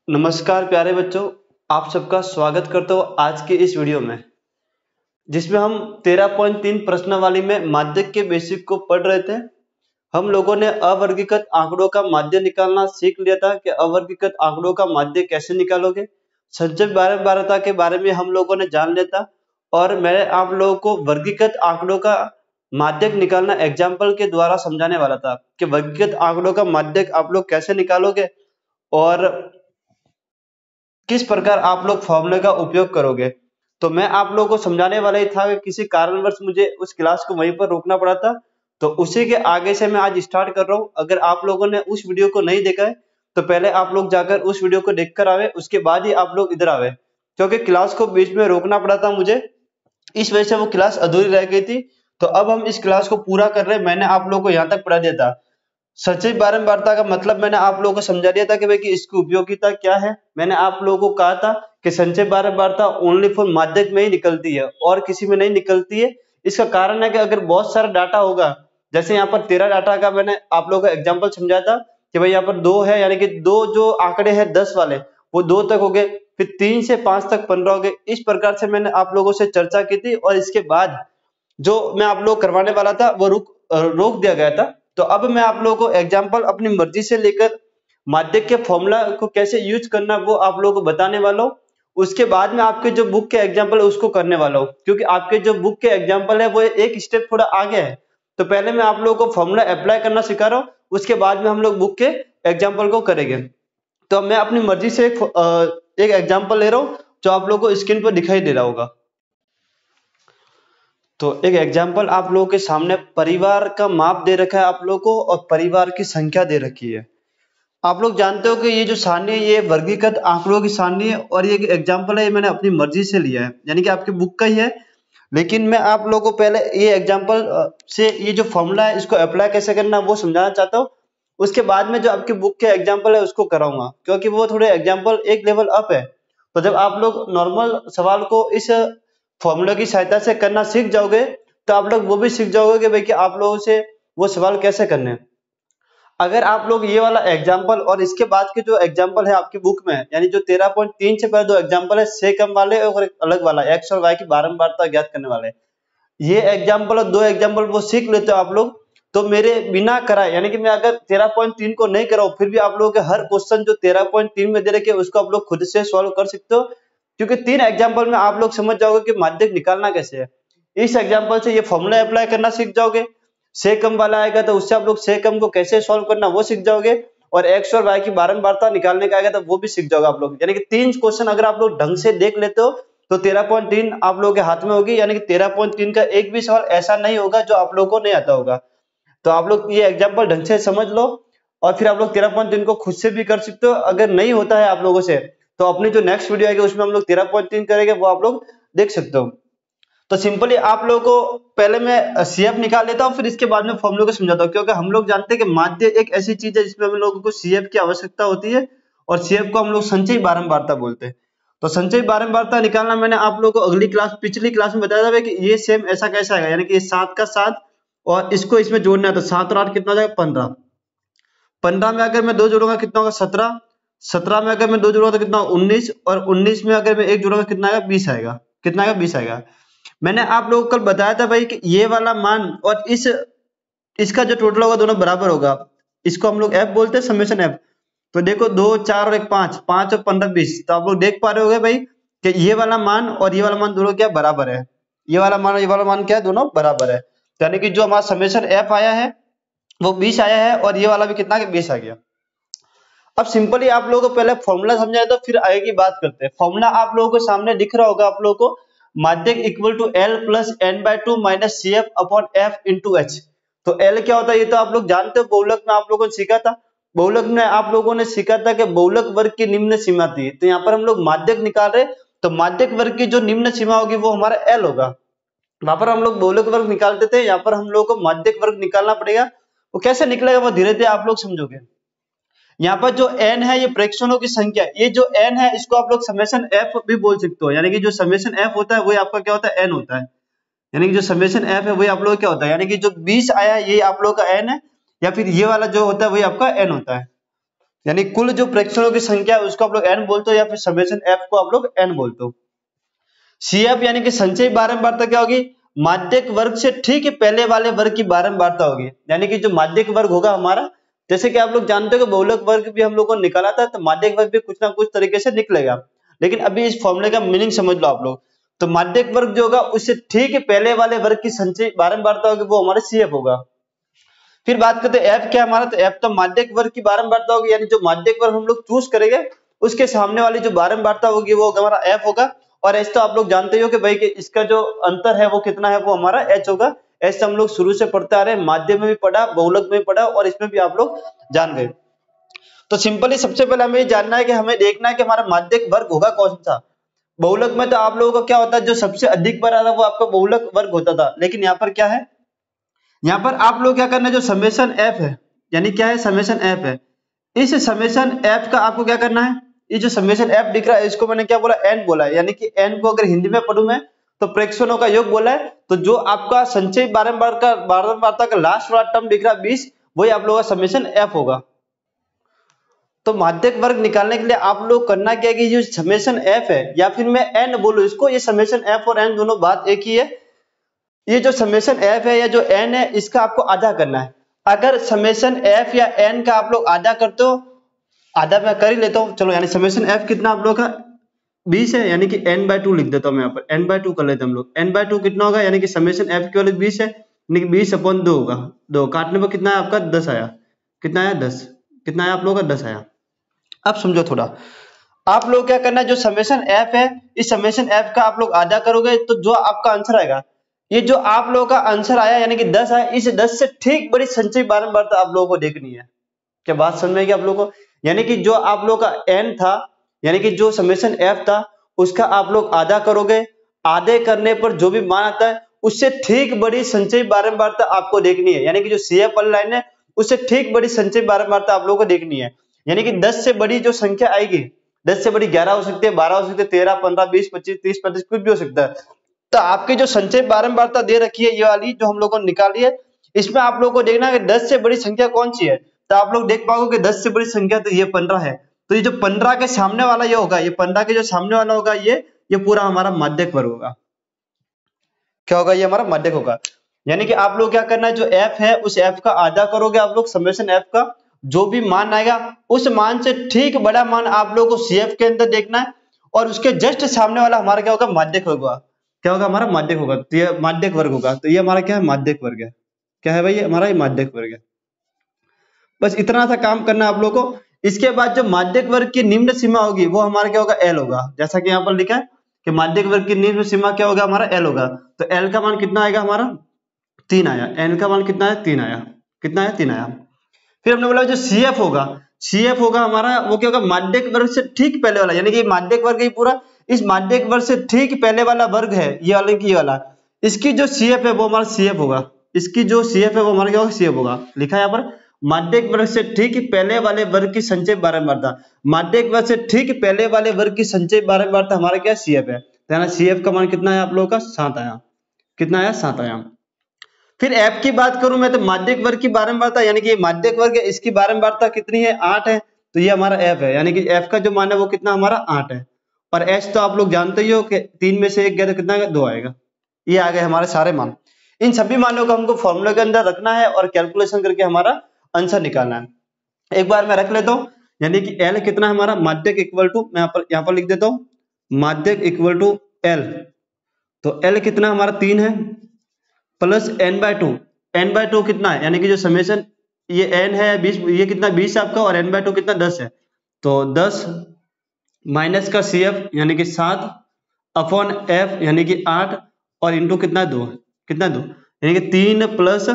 नमस्कार प्यारे बच्चों, आप सबका स्वागत करता हूँ आज के इस वीडियो में, जिसमें हम 13.3 प्रश्नावली में माध्यक के बेसिक को पढ़ रहे थे। हम लोगों ने अवर्गीकृत आंकड़ों का माध्य निकालना सीख लिया था कि अवर्गीकृत आंकड़ों का माध्य कैसे निकालोगे। संचय बारंबारता के बारे में हम लोगों ने जान लिया था और मैं आप लोगों को वर्गीकृत आंकड़ों का माध्यक निकालना एग्जाम्पल के द्वारा समझाने वाला था कि वर्गीकृत आंकड़ों का माध्यक आप लोग कैसे निकालोगे और किस प्रकार आप लोग फॉर्मूले का उपयोग करोगे। तो मैं आप लोगों को समझाने वाला ही था कि किसी कारणवश मुझे उस क्लास को वहीं पर रोकना पड़ा था, तो उसी के आगे से मैं आज स्टार्ट कर रहा हूँ। अगर आप लोगों ने उस वीडियो को नहीं देखा है तो पहले आप लोग जाकर उस वीडियो को देखकर आवे, उसके बाद ही आप लोग इधर आवे, क्योंकि क्लास को बीच में रोकना पड़ा था मुझे, इस वजह से वो क्लास अधूरी रह गई थी। तो अब हम इस क्लास को पूरा कर रहे हैं। मैंने आप लोगों को यहाँ तक पढ़ा दिया था। सचिव बारंबारता का मतलब मैंने आप लोगों को समझा दिया था कि भाई कि इसकी उपयोगिता क्या है। मैंने आप लोगों को कहा था कि संचय बारंबारता ओनली फॉर माध्यक में ही निकलती है और किसी में नहीं निकलती है। इसका कारण है कि अगर बहुत सारा डाटा होगा, जैसे यहाँ पर 13 डाटा का मैंने आप लोगों को एग्जाम्पल समझाया था कि भाई यहाँ पर 2 है, यानी कि 2 जो आंकड़े हैं 10 वाले वो 2 तक हो गए, फिर 3 से 5 तक 15 हो गए। इस प्रकार से मैंने आप लोगों से चर्चा की थी और इसके बाद जो मैं आप लोग करवाने वाला था वो रोक दिया गया था। तो अब मैं आप लोगों को एग्जाम्पल अपनी मर्जी से लेकर माध्यक के फॉर्मूला को कैसे यूज करना वो आप लोगों को बताने वाला हूँ। उसके बाद में आपके जो बुक के एग्जाम्पल है उसको करने वाला हूँ, क्योंकि आपके जो बुक के एग्जाम्पल है वो एक स्टेप थोड़ा आगे है। तो पहले मैं आप लोगों को फॉर्मूला अप्लाई करना सिखा रहा हूँ, उसके बाद में हम लोग बुक के एग्जाम्पल को करेंगे। तो मैं अपनी मर्जी से एक एग्जाम्पल ले रहा हूँ जो आप लोगों को स्क्रीन पर दिखाई दे रहा होगा। तो एक एग्जाम्पल आप लोगों के सामने परिवार का माप दे रखा है आप लोगों को और परिवार की संख्या दे रखी है। आप लोग जानते हो कि ये जो सारणी है ये वर्गीकृत आंकड़ों की सारणी है और ये एग्जाम्पल है, ये मैंने अपनी मर्जी से लिया है, यानी कि आपकी बुक का ही है। लेकिन मैं आप लोगों को पहले ये एग्जाम्पल से ये जो फॉर्मूला है इसको अप्लाई कैसे करना वो समझाना चाहता हूँ। उसके बाद में जो आपकी बुक के एग्जाम्पल है उसको कराऊंगा, क्योंकि वो थोड़े एग्जाम्पल एक लेवल अप है। तो जब आप लोग नॉर्मल सवाल को इस फॉर्मूला की सहायता से करना सीख जाओगे तो आप लोग वो भी सीख जाओगे कि भाई कि आप लोगों से वो सवाल कैसे करने हैं। अगर आप लोग ये वाला एग्जाम्पल और इसके बाद के जो एग्जाम्पल है आपकी बुक में, यानी जो 13.3 से पहले 2 एग्जाम्पल है से कम वाले और एक अलग वाला एक्स और वाई की बारंबारता ज्ञात करने वाले, ये एग्जाम्पल और 2 एग्जाम्पल वो सीख लेते हो आप लोग, तो मेरे बिना कराए, यानी कि मैं अगर 13.3 को नहीं कराऊं फिर भी आप लोगों के हर क्वेश्चन जो 13.3 में दे रखे उसको आप लोग खुद से सॉल्व कर सकते हो, क्योंकि 3 एग्जाम्पल में आप लोग समझ जाओगे कि माध्यक निकालना कैसे है। इस एग्जाम्पल से ये फॉर्मूला अप्लाई करना सीख जाओगे, से कम वाला आएगा तो उससे आप लोग से कम को कैसे सॉल्व करना वो सीख जाओगे, और एक्स और वाई की बारंबारता निकालने का आएगा तो वो भी सीख जाओगे आप लोग। यानी कि 3 क्वेश्चन अगर आप लोग ढंग से देख लेते हो तो 13.3 आप लोगों के हाथ में होगी, यानी कि 13.3 का एक भी सवाल ऐसा नहीं होगा जो आप लोगों को नहीं आता होगा। तो आप लोग ये एग्जाम्पल ढंग से समझ लो और फिर आप लोग 13.3 को खुद से भी कर सकते हो। अगर नहीं होता है आप लोगों से तो अपनी जो नेक्स्ट वीडियो आएगी उसमें हम लोग 13.3 करेंगे, वो आप लोग देख सकते हो। तो सिंपली आप लोगों को पहले मैं सीएफ निकाल लेता हूँ, फिर इसके बाद में फॉर्मूले को समझाता हूँ, क्योंकि हम लोग जानते हैं कि माध्य एक ऐसी चीज है जिसमें हम लोगों को सीएफ की आवश्यकता होती है और सीएफ को हम लोग संचयी बारंबारता बोलते हैं। तो संचयी बारंबारता निकालना मैंने आप लोगों को पिछली क्लास में बताया था कि ये सेम ऐसा कैसा आएगा, यानी कि 7 का 7 और इसको इसमें जोड़ना है तो 7 और 8 कितना हो जाएगा 15। 15 में अगर मैं 2 जोड़ूंगा कितना होगा 17। 17 में अगर मैं 2 जोड़ूंगा तो कितना 19 और 19 में अगर मैं 1 जोड़ूंगा कितना आएगा 20 आएगा। कितना आएगा 20 आएगा। मैंने आप लोगों को कल बताया था भाई कि ये वाला मान और इसका जो टोटल होगा दोनों बराबर होगा, इसको हम लोग एफ बोलते हैं, समेशन एफ। तो देखो 2 4 और 1 5, 5 और 15 20, तो आप लोग देख पा रहे होगे भाई कि ये वाला मान और ये वाला मान दोनों क्या बराबर है। ये वाला मान और ये वाला मान क्या है, दोनों बराबर है। यानी कि जो हमारा समेशन एफ आया है वो 20 आया है और ये वाला भी कितना 20 आ गया। अब सिंपली आप लोगों को पहले फॉर्मूला समझाया तो फिर आगे की बात करते हैं। फॉर्मूला आप लोगों को सामने दिख रहा होगा आप लोगों को, माध्यक equal to L plus N by 2 minus C F upon F into H. तो एल क्या होता है ये तो आप लोग जानते हो, बहुलक में आप लोगों ने सीखा था। बहुलक में आप लोगों ने सीखा था कि बहुलक वर्ग की निम्न सीमा थी, तो यहाँ पर हम लोग माध्यक निकाल रहे, तो माध्यक वर्ग की जो निम्न सीमा होगी वो हमारा एल होगा। वहां पर हम लोग बहुलक वर्ग निकालते थे, यहाँ पर हम लोग को माध्यक वर्ग निकालना पड़ेगा। वो कैसे निकलेगा वो धीरे धीरे आप लोग समझोगे। यहाँ पर जो n है ये प्रेक्षणों की संख्या, ये जो n है इसको आप लोग समेशन f भी बोल सकते हो, यानी कि जो समेशन f होता है वही आपका क्या होता है n होता है। यानी कि जो समेशन f है वही आप लोग क्या होता है, यानी कि जो 20 आया ये आप लोग का n है, या फिर ये वाला जो होता है वही आपका n होता है। यानी कुल जो प्रेक्षणों की संख्या है उसको आप लोग n बोलते हो, या फिर समेशन f को आप लोग n बोलते हो। CF यानी कि संचयी बारंबारता क्या होगी? माध्यक वर्ग से ठीक पहले वाले वर्ग की बारंबारता होगी। यानी कि जो माध्यक वर्ग होगा हमारा, जैसे कि आप लोग जानते हो कि बहुलक वर्ग भी हम लोग को निकाला था, तो माध्यक वर्ग भी कुछ ना कुछ तरीके से निकलेगा। लेकिन अभी इस फॉर्मूले का मीनिंग समझ लो आप लोग। तो माध्यक वर्ग जो होगा उससे ठीक पहले वाले वर्ग की संचयी बारंबारता होगी, वो हमारे CF होगा। फिर बात करते हैं F क्या हमारा, तो F तो माध्यक वर्ग की बारंबारता होगी, यानी जो माध्यक वर्ग हम लोग चूज करेंगे उसके सामने वाली जो बारंबारता होगी वो हमारा F होगा। और H तो आप लोग जानते हो कि भाई कि इसका जो अंतर है वो कितना है, वो हमारा H होगा। H हम लोग शुरू से पढ़ते आ रहे हैं, माध्यम में भी पढ़ा, बहुलक में भी पढ़ा, और इसमें भी आप लोग जान गए। तो सिंपली सबसे पहले हमें ये जानना है कि हमें देखना है कि हमारा माध्यक वर्ग होगा कौन सा। बहुलक में तो आप लोगों का क्या होता है, जो सबसे अधिक बार आता है वो आपका बहुलक वर्ग होता था। लेकिन यहाँ पर क्या है, यहाँ पर आप लोग क्या करना है, जो समेशन एफ है, यानी क्या है, समेशन एफ है। इस समेशन एफ का आपको क्या करना है, ये जो समेशन एफ दिख रहा है इसको मैंने क्या बोला, एन बोला है। यानी कि एन को अगर हिंदी में पढ़ूं मैं तो प्रेक्षणों का योग बोला है। तो जो आपका संचयी बारंबारता का लास्ट वाला टर्म दिख रहा है 20, वही आप लोगों का समेशन एफ होगा। तो माध्यक वर्ग निकालने के लिए आप लोग करना क्या है कि जो समेशन एफ है, या फिर मैं एन बोलूं इसको, ये समेशन एफ और एन दोनों बात एक ही है। ये जो समेशन एफ है या जो एन है, इसका आपको आधा करना है। अगर समेशन एफ या एन का आप लोग आधा करते हो, आधा मैं कर ही लेता हूँ, चलो। यानी समेशन एफ कितना आप लोग का 20 है, यानी कि n/2 लिख देता हूँ मैं यहाँ पर, n/2 कर लेते हैं हम लोग। n/2 कितना होगा, यानी कि समेशन एफ की वैल्यू 20 है, यानी कि 20/2 होगा। 2 काटने पर कितना है आपका, 10 आया। कितना आया, 10। कितना आया आप लोगों का, 10 आया। अब समझो थोड़ा, आप लोग क्या करना है, जो समेशन एफ है, इस समेशन एफ का आप लोग आधा करोगे तो जो आपका आंसर आएगा, ये जो आप लोगों का आंसर आया यानी कि 10 आया, इस 10 से ठीक बड़ी संचयी बारंबारता आप लोगों को देखनी है। क्या बात समझ में आएगी आप लोगों को? यानी कि जो आप लोग का n था, यानी कि जो समेशन f था, उसका आप लोग आधा करोगे। आधे करने पर जो भी मान आता है उससे ठीक बड़ी संचयी बारंबारता आपको देखनी है। यानी कि जो CF वाली लाइन है उससे ठीक बड़ी संचयी बारंबारता आप लोगों को देखनी है। यानी कि 10 से बड़ी जो संख्या आएगी, 10 से बड़ी 11 हो सकती है, 12 हो सकती है, 13, 15, 20, 25, 30, 35 कुछ भी हो सकता है। तो आपकी जो संचयी बारंबारता दे रखी है, ये वाली जो हम लोगों ने निकाली है, इसमें आप लोगों को देखना है कि 10 से बड़ी संख्या कौन सी है। तो आप लोग देख पाओगे कि 10 से बड़ी संख्या तो ये 15 है। तो ये जो 15 के सामने वाला ये होगा, ये 15 के जो सामने वाला होगा, ये पूरा हमारा माध्यक वर्ग होगा। क्या होगा, ये हमारा माध्यक होगा। यानी कि आप लोग क्या करना है, जो f है उस f का आधा करोगे आप लोग, समेशन f का जो भी मान आएगा उस मान से ठीक बड़ा मान आप लोगों को CF के अंदर देखना है, और उसके जस्ट सामने वाला हमारा क्या होगा, माध्यक वर्ग होगा। क्या होगा, हमारा माध्यक होगा। तो ये माध्यक वर्ग होगा। तो ये हमारा क्या है, माध्यक वर्ग है। क्या है भाई, ये हमारा ये माध्यक वर्ग है। बस इतना सा काम करना है आप लोगों को। इसके बाद जो माध्यक वर्ग की निम्न सीमा होगी वो हमारा क्या होगा, L होगा। जैसा कि यहाँ पर लिखा है कि माध्यक वर्ग की निम्न सीमा क्या होगा, हमारा L होगा। तो L का मान कितना आएगा, हमारा 3 आया। L का मान कितना है, 3 आया। कितना है, 3 आया। फिर हमने बोला जो CF होगा, CF होगा हमारा, वो क्या होगा, माध्यक वर्ग से ठीक पहले वाला। यानी कि माध्यक वर्ग ही पूरा, इस माध्यक वर्ग से ठीक पहले वाला वर्ग है ये वाला की ये वाला, इसकी जो CF है वो हमारा CF होगा। इसकी जो CF है वो हमारा क्या होगा, CF होगा। लिखा है यहाँ पर, माध्यक वर्ग से ठीक पहले वाले वर्ग की संचयी बारंबारता। माध्यक वर्ग से ठीक पहले वाले वर्ग की संचयी बारंबारता हमारा क्या, CF है। तो यहाँ CF का मान कितना है आप लोगों का, 7 आया। कितना आया, 7 आया। फिर f की बात करूं मैं, तो माध्यक वर्ग की बारंबारता, यानी कि माध्यक वर्ग है, इसकी बारंबारता कितनी है, 8 है। तो ये हमारा f है, यानी कि f का जो मान है वो कितना हमारा 8 है। और h तो आप लोग जानते ही हो कि 3 में से 1 गया तो कितना आएगा, 2 आएगा। ये आ गए हमारे सारे मान। इन सभी मानों को हमको फॉर्मूले के अंदर रखना है और कैलकुलेशन करके हमारा आंसर निकालना है। एक बार मैं रख लेता हूं, यानी कि L कितना है हमारा, माध्यक इक्वल टू, मैं यहाँ पर लिख देता हूँ, माध्यक इक्वल टू L। तो L कितना हमारा 3 है, प्लस n/2। n/2 कितना है, यानी कि जो समेशन ये n है 20, ये कितना 20 आपका, और n/2 कितना 10 है। तो 10 माइनस का CF यानी कि 7 अपॉन f यानी कि 8, और इंटू कितना 2, कितना 2, यानी कि 3 प्लस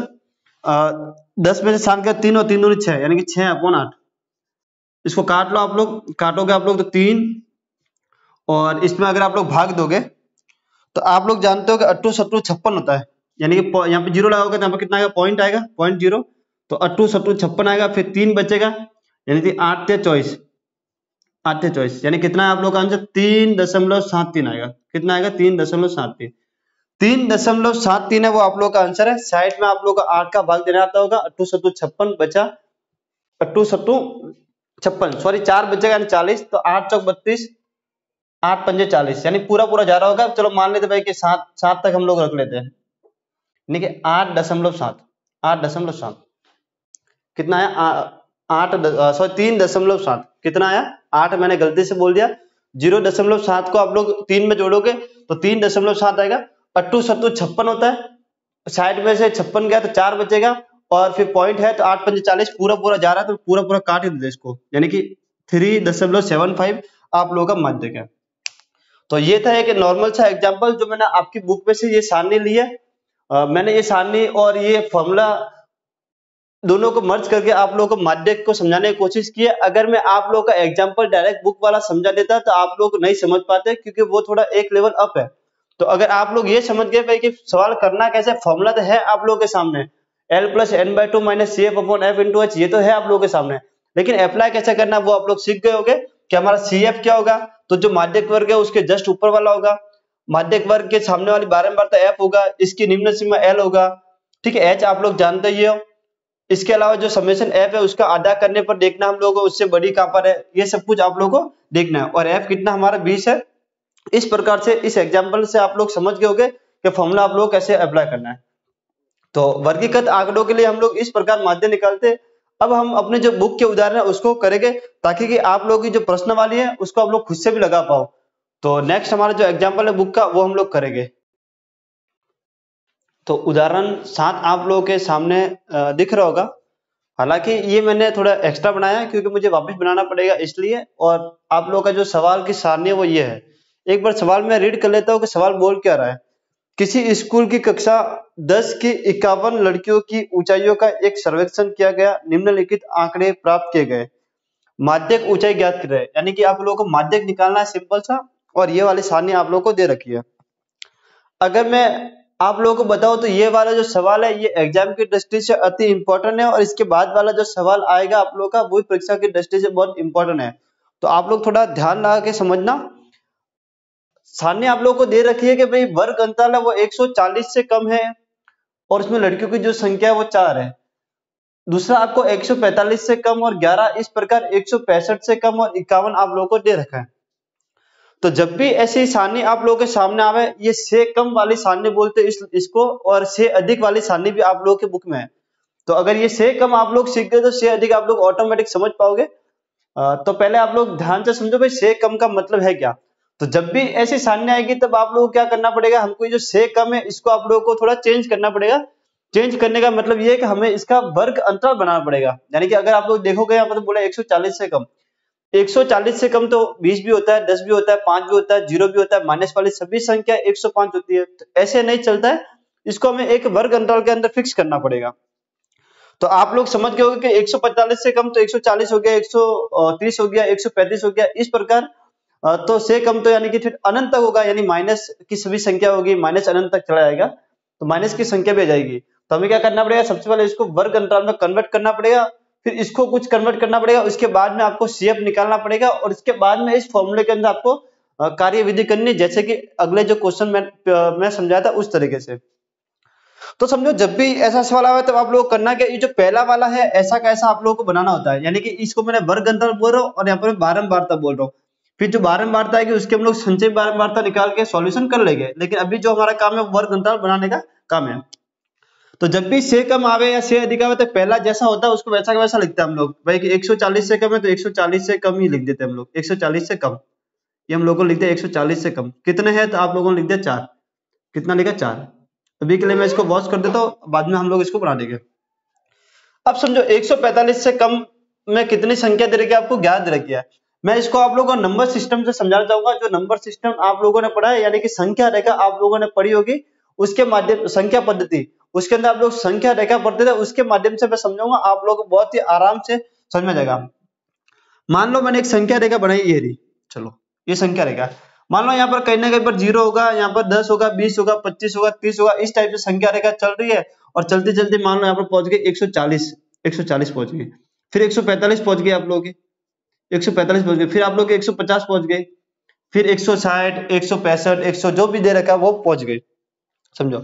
10 में से 7 का 3 और 3 दूनी 6, यानी कि 6/8। इसको काट लो आप लोग, काटोगे आप लोग तो 3, और इसमें अगर आप लोग भाग दोगे तो आप लोग जानते हो कि 8 7 56 होता है। यानी कि यहाँ पे 0 लगाओगे तो यहाँ पे कितना आएगा, पॉइंट आएगा, 0.0। तो 8 7 56 आएगा, फिर 3 बचेगा, यानी कि 8 × 24, 8 × 24, यानी कितना है आप लोग का आंसर, 3.73 आएगा। कितना आएगा, 3.73। 3.73 है वो आप लोग का आंसर है। साइड में आप लोग का 8 का भाग देना आता होगा, 8 7 56 बचा, 8 7 56, सॉरी 4 बचेगा यानी 40, तो 8 चौक 32, 8 पंजे 40, यानी पूरा पूरा जा रहा होगा। चलो मान लेते भाई कि 7 तक हम लोग रख लेते हैं, यानी कि 8.7, 8.7 कितना आया, 3.7 कितना आया 8, मैंने गलती से बोल दिया। 0.7 को आप लोग 3 में जोड़ोगे तो 3.7 आएगा। 8 7 56 होता है, साइड में से 56 गया तो 4 बचेगा, और फिर पॉइंट है तो 8 पंजे 40, पूरा पूरा जा रहा है तो पूरा पूरा काट ही दे इसको, यानी कि 3.75 आप लोगों का माध्यक है। तो ये था एक नॉर्मल सा एग्जांपल जो मैंने आपकी बुक में से ये सारणी ली है। मैंने ये सारणी और ये फॉर्मूला दोनों को मर्ज करके आप लोगों को माध्यक को समझाने की कोशिश की है। अगर मैं आप लोगों का एग्जांपल डायरेक्ट बुक वाला समझा देता तो आप लोग नहीं समझ पाते, क्योंकि वो थोड़ा एक लेवल अप है। तो अगर आप लोग ये समझ गए भाई कि सवाल करना कैसे, फॉर्मूला तो है आप लोगों के सामने, L + n/2 - CF/F × H, ये तो है आप लोगों के सामने, लेकिन अप्लाई कैसे करना वो आप लोग सीख गए होंगे कि हमारा CF क्या होगा, तो जो माध्यक वर्ग है उसके जस्ट ऊपर वाला होगा, माध्यक वर्ग के सामने वाली बारंबारता F होगा, इसकी निम्न सीमा L होगा, ठीक है। H आप लोग जानते ही हो। इसके अलावा जो समेशन F है उसका आधा करने पर देखना हम लोगों को उससे बड़ी कहां पर है, ये सब कुछ आप लोगों को देखना है। और F कितना हमारा 20 है। इस प्रकार से इस एग्जांपल से आप लोग समझ गए होंगे कि फॉर्मूला आप लोग कैसे अप्लाई करना है। तो वर्गीकृत आंकड़ों के लिए हम लोग इस प्रकार माध्य निकालते। अब हम अपने जो बुक के उदाहरण है उसको करेंगे, ताकि कि आप लोगों की जो प्रश्न वाली है उसको आप लोग खुद से भी लगा पाओ। तो नेक्स्ट हमारा जो एग्जाम्पल है बुक का वो हम लोग करेंगे। तो उदाहरण 7 आप लोगों के सामने दिख रहा होगा। हालांकि ये मैंने थोड़ा एक्स्ट्रा बनाया है क्योंकि मुझे वापस बनाना पड़ेगा इसलिए, और आप लोगों का जो सवाल की सारणी है वो ये है। एक बार सवाल मैं रीड कर लेता हूँ कि सवाल बोल क्या रहा है। किसी स्कूल की कक्षा 10 की 51 लड़कियों की ऊंचाइयों का एक सर्वेक्षण किया गया, निम्नलिखित आंकड़े प्राप्त किए गए, माध्यक ऊंचाई ज्ञात करें। यानी कि आप लोगों को माध्यक निकालना है सिंपल सा, और ये वाली सारणी आप लोगों को दे रखी है। अगर मैं आप लोगों को बताऊं तो ये वाला जो सवाल है ये एग्जाम की दृष्टि से अति इंपॉर्टेंट है, और इसके बाद वाला जो सवाल आएगा आप लोगों का वो परीक्षा की दृष्टि से बहुत इंपॉर्टेंट है। तो आप लोग थोड़ा ध्यान लगा के समझना। सारणी आप लोगों को दे रखी है कि भाई वर्ग अंतराल है वो 140 से कम है, और उसमें लड़कियों की जो संख्या है वो 4 है। दूसरा आपको 145 से कम और 11, इस प्रकार 165 से कम और 51 आप लोगों को दे रखा है। तो जब भी ऐसी सारणी आप लोगों के सामने आवे, ये से कम वाली सारणी बोलते हैं इसको, और से अधिक वाली सारणी भी आप लोगों के बुक में है। तो अगर ये से कम आप लोग सीख गए तो से अधिक आप लोग ऑटोमेटिक समझ पाओगे। तो पहले आप लोग ध्यान से समझो भाई से कम का मतलब है क्या। तो जब भी ऐसी सारणी आएगी तब आप लोगों को क्या करना पड़ेगा, हमको ये जो से कम है इसको आप लोगों को थोड़ा चेंज करना पड़ेगा। चेंज करने का मतलब ये है कि हमें इसका वर्ग अंतराल बनाना पड़ेगा। यानी कि अगर आप लोग देखोगे यहाँ पर तो बोला 140 से कम, 140 से कम तो 20 भी होता है, 10 भी होता है, 5 भी होता है, 0 भी होता है, माइनस वाली सभी संख्या 105 होती है। तो ऐसे नहीं चलता है, इसको हमें एक वर्ग अंतराल के अंदर फिक्स करना पड़ेगा। तो आप लोग समझ गए होंगे कि 145 से कम तो 140 हो गया, 130 हो गया, 135 हो गया, इस प्रकार। तो से कम तो यानी कि फिर अनंत तक होगा, यानी माइनस की सभी संख्या होगी, माइनस अनंत तक चला जाएगा, तो माइनस की संख्या भी आ जाएगी। तो हमें क्या करना पड़ेगा, सबसे पहले इसको वर्ग अंतराल में कन्वर्ट करना पड़ेगा, फिर इसको कुछ कन्वर्ट करना पड़ेगा, उसके बाद में आपको सीएफ निकालना पड़ेगा, और इसके बाद में इस फॉर्मूले के अंदर आपको कार्यविधि करनी, जैसे कि अगले जो क्वेश्चन मैं समझाया था उस तरीके से। तो समझो जब भी ऐसा सवाल आवे तब आप लोग करना क्या, ये जो पहला वाला है ऐसा कैसा आप लोगों को बनाना होता है। यानी कि इसको मैंने वर्ग अंतराल बोल रहा हूँ और यहाँ पर बारंबारता बोल रहा हूँ। फिर जो बारंबारता आएगी उसके हम लोग संचय बारंबारता निकाल के सॉल्यूशन कर लेंगे, लेकिन अभी जो हमारा काम है वर्ग अंतराल बनाने का काम है। तो जब भी से कम आवे या से अधिक आवे तो पहला जैसा होता है उसको वैसा का वैसा लिखते हैं हम लोग, भाई कि 140 से कम है तो 140 से कम ही लिख देते हैं हम लोग, 140 से कम, ये हम लोगों को लिखते हैं 140 से कम। कितने हैं तो आप लोगों ने लिख दिया 4, कितना लिखा 4। अभी के लिए मैं इसको वॉश कर देता हूँ, बाद में हम लोग इसको बना देंगे। अब समझो 145 से कम में कितनी संख्या दे रखी है आपको, 11 दे रखी है। मैं इसको आप लोगों को नंबर सिस्टम से समझाना चाहूंगा। जो नंबर सिस्टम आप लोगों ने पढ़ा है, यानी कि संख्या रेखा आप लोगों ने पढ़ी होगी, उसके माध्यम संख्या पद्धति, उसके अंदर आप लोग संख्या रेखा पढ़ते थे, उसके माध्यम से मैं समझाऊंगा, आप लोग बहुत ही आराम से समझ में जाएगा। मान लो मैंने एक संख्या रेखा बनाई, ये रही, चलो ये संख्या रेखा। मान लो यहाँ पर कहीं ना कहीं पर 0 होगा, यहाँ पर 10 होगा, 20 होगा, 25 होगा, 30 होगा, इस टाइप से संख्या रेखा चल रही है। और चलते चलते मान लो यहाँ पर पहुंच गए 140 पहुंच गए, फिर 145 पहुंच गए आप लोग के, 145 पहुंच गए, फिर आप लोग के 150 पहुंच गए, फिर 160, 165, 100 जो भी दे रखा है वो पहुंच गए। समझो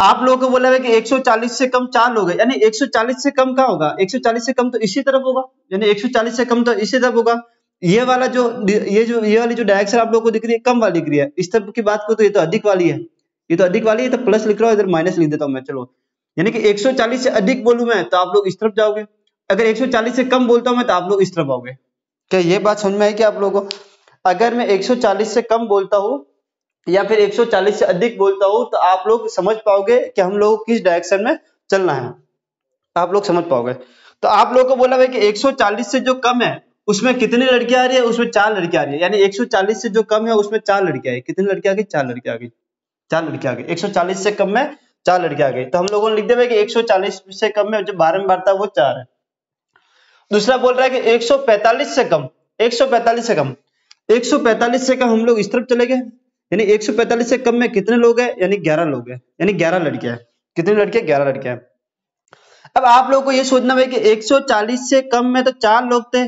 आप लोगों को बोला है कि 140 से कम 4 लोग हैं, यानी 140 से कम कहाँ होगा? 140 से कम तो इसी तरफ होगा, यानी 140 से कम तो इसी तरफ होगा। ये वाला जो ये वाली जो डायरेक्शन आप लोगों को दिख रही है कम वाली दिख रही है। इस तरफ की बात करो तो ये तो अधिक वाली है, ये तो अधिक वाली है, तो प्लस लिख रहा हूँ, इधर माइनस लिख देता हूँ मैं। चलो, यानी कि 140 से अधिक बोलूं मैं तो आप लोग इस तरफ जाओगे, अगर 140 से कम बोलता हूं मैं तो आप लोग इस तरफ आओगे। क्या ये बात समझ में आई क्या आप लोगों को? अगर मैं 140 से कम बोलता हूं या फिर 140 से अधिक बोलता हूं तो आप लोग समझ पाओगे कि हम लोग किस डायरेक्शन में चलना है, आप लोग समझ पाओगे। तो आप लोगों को बोला है कि 140 से जो कम है उसमें कितनी लड़कियां आ रही है? उसमें 4 लड़कियां आ रही है, यानी 140 से जो कम है उसमें 4 लड़कियां आई। कितनी लड़कियां आ गई? 4 लड़कियां आ गई, 4 लड़कियां आ गई। 140 से कम में 4 लड़कियां आ गई, तो हम लोगों ने लिख दिया कि 140 से कम में जो 12 में बढ़ता है वो 4 है। दूसरा बोल रहा है कि 145 से कम, 145 से कम, 145 से कम हम लोग इस तरफ चले गए, यानी 145 से कम में कितने लोग हैं? यानी 11 लोग हैं, यानी 11 लड़कियां हैं। कितनी लड़कियां? 11 लड़कियां हैं। अब आप लोगों को ये सोचना है कि 140 से कम में तो 4 लोग थे,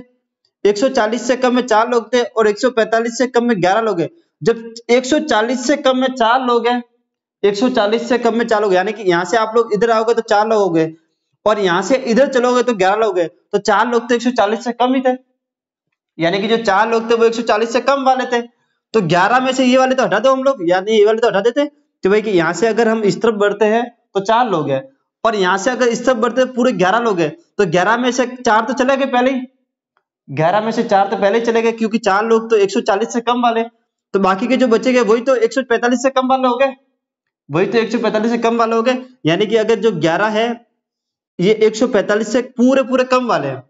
140 से कम में 4 लोग थे और 145 से कम में 11 लोग हैं। जब 140 से कम में 4 लोग हैं, 140 से कम में 4 लोग, यानी कि यहाँ से आप लोग इधर आओगे तो 4 लोग हो गए और यहाँ से इधर चलोगे तो 11 लोग हैं, तो 4 लोग तो 140 से कम ही थे, यानी कि जो 4 लोग थे वो 140 से कम वाले थे। तो 11 में से ये वाले तो हटा दो हम लोग, यानी ये वाले तो हटा देते, तो भाई कि यहाँ से अगर हम इस तरफ बढ़ते हैं तो 4 लोग हैं और यहाँ से अगर इस तरफ बढ़ते हैं पूरे 11 लोग हैं, तो 11 में से 4 तो चले गए पहले ही, 11 में से 4 तो पहले ही चले गए क्योंकि 4 लोग तो 140 से कम वाले, तो बाकी के जो बचे गए वही तो 145 से कम वाले हो गए, वही तो 145 से कम वाले हो गए। यानी कि अगर जो 11 है ये 145 से पूरे पूरे कम वाले हैं,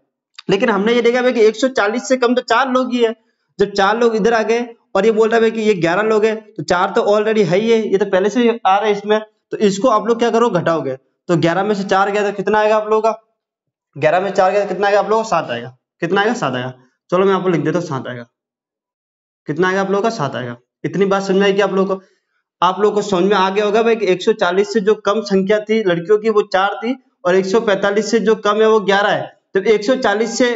लेकिन हमने ये देखा है कि 140 से कम तो 4 लोग ही है। जब 4 लोग इधर आ गए और ये बोल रहा है कि ये 11 लोग हैं, तो 4 तो ऑलरेडी है ही है, ये तो पहले से ही आ रहे हैं इसमें, तो इसको आप लोग क्या करो? घटाओगे। तो 11 में से 4 गया तो कितना आएगा आप लोगों का? 11 में 4 गया तो कितना आएगा आप लोगों का? 7 आएगा। कितना आएगा? 7 आएगा। चलो मैं आपको लिख देता हूँ 7 आएगा। कितना आएगा आप लोगों का? 7 आएगा। इतनी बात समझ में आएगी आप लोगों को? आप लोगों को समझ में आ गया होगा भाई कि 140 से जो कम संख्या थी लड़कियों की वो 4 थी और 145 से जो कम है वो 11 है। तो 140 से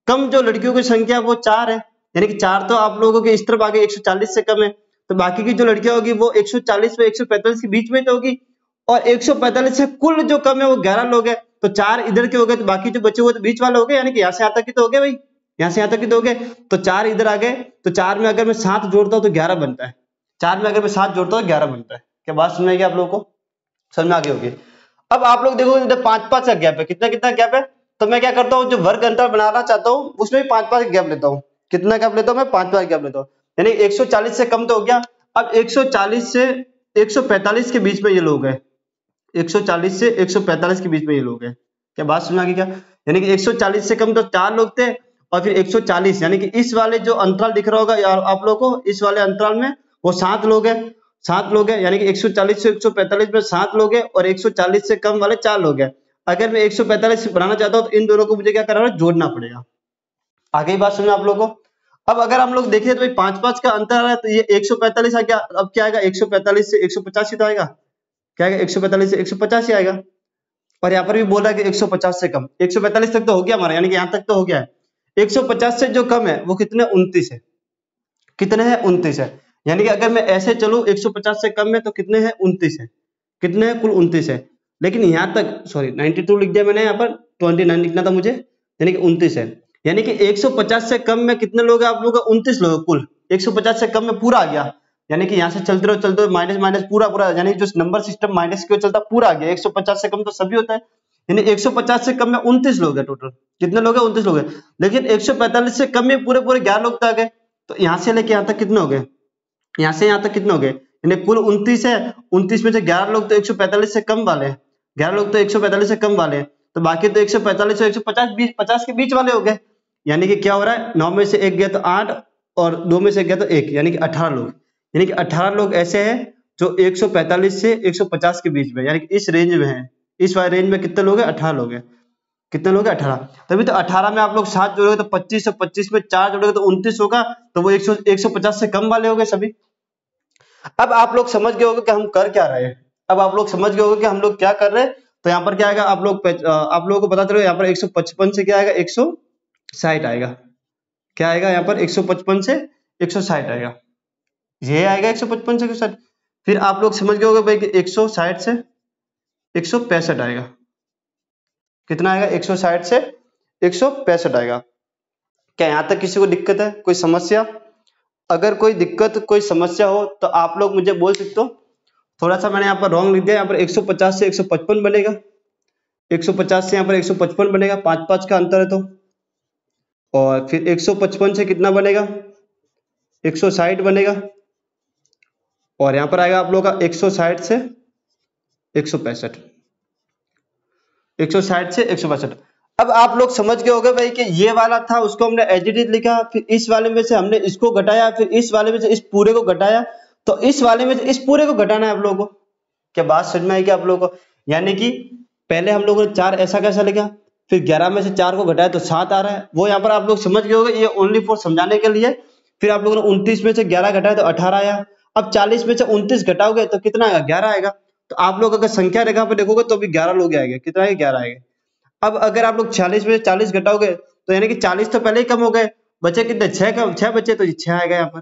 कम जो लड़कियों की संख्या वो 4 है, यानी कि 4 तो आप लोगों के इस तरफ आ गए, 140 से कम है, तो बाकी की जो लड़कियां होगी वो 140 से 145 के बीच में तो होगी और 145 से कुल जो कम है वो 11 लोग हैं, तो 4 इधर के हो गए, तो बाकी जो बचे हुए तो बीच वाले हो गए, यानी कि यहाँ से यहाँ तक की तो हो गए भाई, यहाँ से यहाँ तक की तो हो गए, तो 4 इधर आ गए, तो 4 में अगर मैं 7 जोड़ता हूँ तो 11 बनता है, 4 में अगर मैं 7 जोड़ता हूँ 11 बनता है। क्या बात समझ में आएगी आप लोगों को? समझ में आ गई होगी। अब आप लोग देखो इधर 5-5 का गैप है, कितना कितना गैप है, तो मैं क्या करता हूँ जो वर्ग अंतर बनाना चाहता हूँ उसमें भी 5-5 गैप लेता हूँ। कितना गैप लेता हूँ मैं? 5-5 गैप लेता हूँ, यानी 140 से कम तो हो गया। अब 140 से 145 के बीच में ये लोग हैं, 140 से 145 के बीच में ये लोग हैं। क्या बात समझ आ गई क्या? यानी कि 140 से कम तो 4 लोग थे और फिर 140, यानी कि इस वाले जो अंतराल दिख रहा होगा यार आप लोगों को, इस वाले अंतराल में वो 7 लोग हैं, 7 लोग हैं, यानी कि 140 से 145 में 7 लोग हैं और 140 से कम वाले 4 लोग हैं। अगर मैं 145 बनाना चाहता हूँ तो इन दोनों को मुझे क्या करना है? जोड़ना पड़ेगा। आगे बात समझ आप लोगों को? अब अगर हम लोग देखें तो 5-5 का अंतर है, तो ये 145 आ गया, अब क्या आएगा? 145 से 185 तो आएगा, क्या आएगा? 145 से 185 आएगा। और यहाँ पर भी बोल रहा है कि 150 से कम, 145 तक तो हो गया हमारा, यानी कि यहाँ तक तो हो गया है। 150 से जो कम है वो कितने? 29 है। कितने हैं? 29 है। यानी कि अगर मैं ऐसे चलूं 150 से कम में तो कितने हैं? 29 है। कितने हैं? कुल 29 है। लेकिन यहाँ तक सॉरी 92 लिख दिया मैंने, यहाँ पर 29 लिखना था मुझे, यानी कि 29 है। यानी कि 150 से कम में कितने लोग हैं आप लोग? 29 लोग कुल। 150 से कम में पूरा आ गया, यानी कि यहाँ से चलते रहो माइनस माइनस पूरा पूरा, यानी जो नंबर सिस्टम माइनस की ओर चलता पूरा आ गया। 150 से कम तो सभी होता है, यानी 150 से कम में 29 लोग हैं टोटल। कितने लोग हैं? 29 लोग हैं। लेकिन 145 से कम में पूरे पूरे 11 लोग तो आ गए, तो यहाँ से लेके यहाँ तक कितने हो गए? यहाँ से यहाँ तक कितने हो गए? यानी कुल 29 है, 29 में से 11 लोग तो 145 से कम वाले हैं, 11 लोग तो 145 से कम वाले हैं, तो बाकी तो 145 और 150 50 के बीच वाले हो गए। यानी कि क्या हो रहा है? 9 में से 1 गया तो 8 और 2 में से 1 गया तो 1, यानी कि 18 लोग, यानी कि 18 लोग ऐसे हैं जो 145 से 150 के बीच में, यानी कि इस रेंज में है। इस वाले रेंज में कितने लोग हैं? 18 लोग हैं। कितने लोग हैं? 18। तभी तो 18 में आप लोग 7 जोड़ोगे तो 25 और 25 में 4 जोड़ोगे तो 29 होगा, तो वो 150 से कम वाले हो गए सभी। अब आप लोग समझ गए होंगे कि हम कर क्या रहे हैं, अब आप लोग समझ गए होंगे कि हम लोग क्या कर रहे हैं। तो यहाँ पर क्या आएगा? आप लोगों को पता चलो यहाँ पर 155 से क्या आएगा? 160 आएगा। क्या आएगा यहाँ पर? 155 से 160 आएगा, ये आएगा 155 से 160। फिर आप लोग समझ गए होगे भाई कि 160 से 165 आएगा। कितना आएगा? 160 से 165 आएगा। क्या यहाँ तक किसी को दिक्कत है, कोई समस्या? अगर कोई दिक्कत कोई समस्या हो तो आप लोग मुझे बोल सकते हो। थोड़ा सा मैंने यहाँ पर रॉन्ग लिख दिया, यहाँ पर 150 से 155 बनेगा, 150 से यहाँ पर 155 बनेगा, 5 का अंतर है तो। और फिर 155 से कितना बनेगा? 160 बनेगा। और यहाँ पर आएगा आप लोग का 160 से 165, 160 से 162। अब आप लोग समझ गए होंगे भाई कि ये वाला था उसको हमने एज इट इज लिखा, फिर इस वाले में से हमने इसको घटाया, फिर इस वाले में से इस पूरे को घटाया, तो इस वाले में से इस पूरे को घटाना है आप लोगों को। क्या बात समझ में आई क्या आप लोगों को? यानी कि पहले हम लोगों ने 4 ऐसा कैसा लिखा, फिर 11 में से 4 को घटाया तो 7 आ रहा है, वो यहाँ पर आप लोग समझ गए होंगे, ये ओनली फॉर समझाने के लिए। फिर आप लोगों ने 29 में से 11 घटाया तो 18 आया। अब 40 में से 29 घटाओगे तो कितना आएगा? 11 आएगा। तो आप लोग अगर संख्या रेखा पर देखोगे तो भी 11 लोग आएंगे। कितना आएगा? 11 आएगा। अब अगर आप लोग 46 में 40 घटाओगे तो यानी कि 40 तो पहले ही कम हो गए, बचे कितने? 6 बचे, तो 6 आएगा यहाँ पर।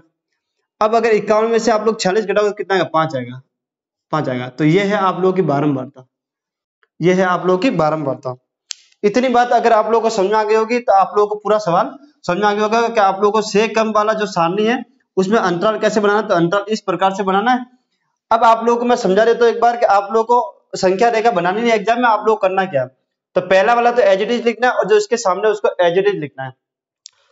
अब अगर 51 में से आप लोग 40 घटाओगे तो कितना आएगा? 5 आएगा, 5 आएगा। तो ये है आप लोगों की बारंबारता, ये है आप लोगों की बारंबारता। इतनी बात अगर आप लोगों को समझ में आ गई होगी तो आप लोगों को पूरा सवाल समझ में आ गया होगा कि आप लोगों को से कम वाला जो सारणी है उसमें अंतराल कैसे बनाना है। तो अंतराल इस प्रकार से बनाना है। अब आप लोगों को मैं समझा देता हूँ एक बार कि आप लोगों को संख्या रेखा बनानी नहीं एग्जाम में, आप लोग करना क्या। तो पहला वाला तो एज इट इज लिखना है और जो इसके सामने उसको एज इट इज लिखना है।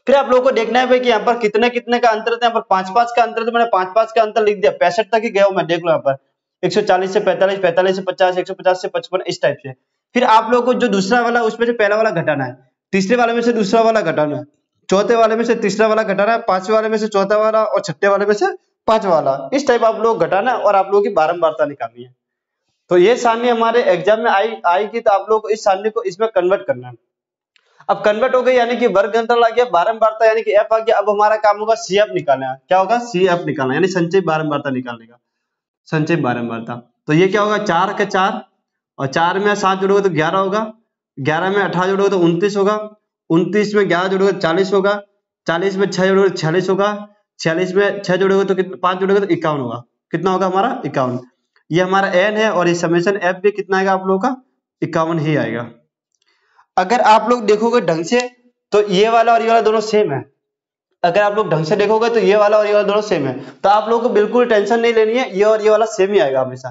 फिर आप लोगों को देखना है भाई कि यहाँ पर कितने कितने का अंतर था। यहाँ पर 5 का अंतर, तो मैंने 5 का अंतर लिख दिया। 65 तक ही गया हूं मैं, देख लो यहाँ पर 140 से 45, 45 से 50, 150 से 55, इस टाइप से। फिर आप लोगों को जो दूसरा वाला उसमें से पहला वाला घटाना है, तीसरे वाले में से दूसरा वाला घटाना है, चौथे वाले में से तीसरा वाला घटाना है, पांचवे वाले में से चौथा वाला और छठे वाले में से पांचवा वाला, इस टाइप आप लोग घटाना है और आप लोगों की बारंबारता निकालनी है। तो ये सारणी हमारे एग्जाम में आएगी, तो आप लोग को इस सारणी को इसमें कन्वर्ट करना है। अब कन्वर्ट हो गई यानी कि वर्ग अंतराल आ गया, बारंबारता यानी कि एफ आ गया। अब हमारा काम होगा सीएफ निकालना है। क्या होगा? सीएफ निकालना, यानी संचयी बारंबारता निकालने का, संचयी बारंबारता। तो ये क्या होगा? 4 के 4 और 4 में 7 जोड़ोगे तो 11 होगा, 11 में 18 जोड़ोगे तो 29 होगा, 29 में 11 जोड़ोगे तो 40 होगा, 40 में 6 जोड़ोगे तो 46 होगा, 46 में 6 जोड़ोगे तो कितना? 5 जोड़ोगे तो 51 होगा। कितना होगा हमारा? 51। ये हमारा एन है और ये समेशन एफ भी कितना आएगा आप लोगों का? 51 ही आएगा। अगर आप लोग देखोगे ढंग से तो ये वाला और ये वाला दोनों सेम है। अगर आप लोग ढंग से देखोगे तो ये वाला और ये वाला दोनों सेम है, तो आप लोगों को बिल्कुल टेंशन नहीं लेनी है, ये और ये वाला सेम ही आएगा हमेशा।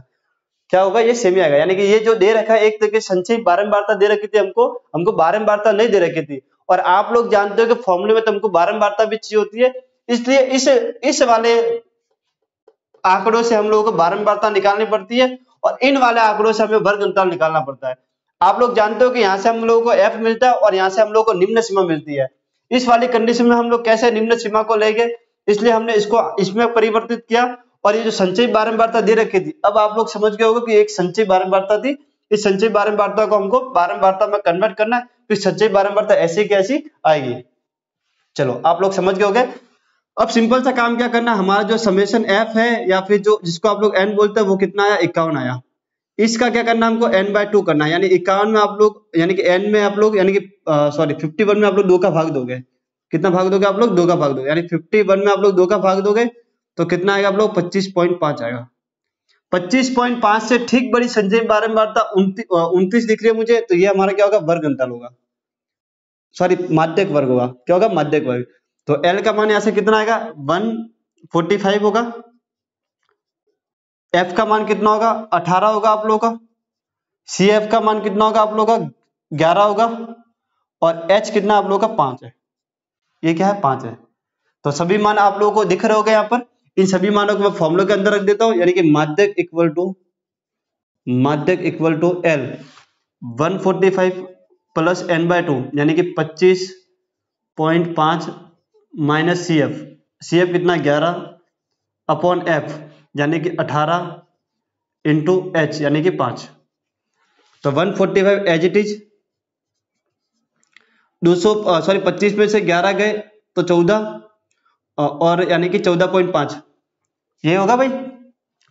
क्या होगा? ये सेम ही आएगा। यानी कि ये जो दे रखा है एक तरीके संचयी बारंबारता दे रखी थी हमको, हमको बारंबारता नहीं दे रखी थी। और आप लोग जानते हो कि फॉर्मूले में तो हमको बारंबारता भी चाहिए होती है, इसलिए इस वाले आंकड़ों से हम लोगों को बारंबारता निकालनी पड़ती है और इन वाले आंकड़ों से हमें वर्ग अंतराल निकालना पड़ता है। आप लोग जानते हो कि यहाँ से हम लोगों को एफ मिलता है और यहाँ से हम लोगों को निम्न सीमा मिलती है। इस वाली कंडीशन में हम लोग कैसे निम्न सीमा को लेंगे, इसलिए हमने इसको इसमें परिवर्तित किया। और ये जो संचयी बारंबारता दे रखी थी, अब आप लोग समझ गए होंगे कि एक संचयी बारंबारता थी, इस संचयी बारंबारता को हमको बारंबारता में कन्वर्ट करना है, फिर संचयी बारंबारता ऐसी कैसी आएगी। चलो आप लोग समझ गए होंगे। अब सिंपल सा काम क्या करना, हमारा जो समेशन एफ है या फिर जो जिसको आप लोग एन बोलते हैं वो कितना आया? 51 आया। इसका क्या करना हमको? n/2 करना है, यानी 51 में आप लोग यानी कि n में आप लोग यानी कि सॉरी 51 में आप लोग 2 का भाग दोगे। कितना भाग दोगे आप लोग? 2 का भाग दोगे, यानी 51 में आप लोग 2 का भाग दोगे तो कितना आएगा आप लोग? 25.5 आएगा। 25.5 से ठीक बड़ी संचयी बारंबारता 29 दिख रही है मुझे, तो ये हमारा क्या होगा? वर्ग अंतराल होगा, सॉरी माध्यक वर्ग होगा। क्या होगा? माध्यक वर्ग। तो L का मान यहां से कितना आएगा? 145 होगा। F का मान कितना होगा? 18 होगा आप लोगों का। CF का मान कितना होगा आप लोगों का? 11 होगा। और H कितना आप लोगों का? 5 है। ये क्या है? 5 है। तो सभी मान आप लोगों को दिख रहे होंगे यहाँ पर। इन सभी मानों को मैं फॉर्मूले के अंदर रख देता हूं, यानी कि माध्यक equal to L 145 plus n/2 यानी कि 25.5 माइनस CF कितना? 11 अपॉन F यानी कि 18 इंटू H यानी कि 5। तो 145 एज इट इज 25 में से 11 गए तो 14 और यानी कि 14.5 ये होगा भाई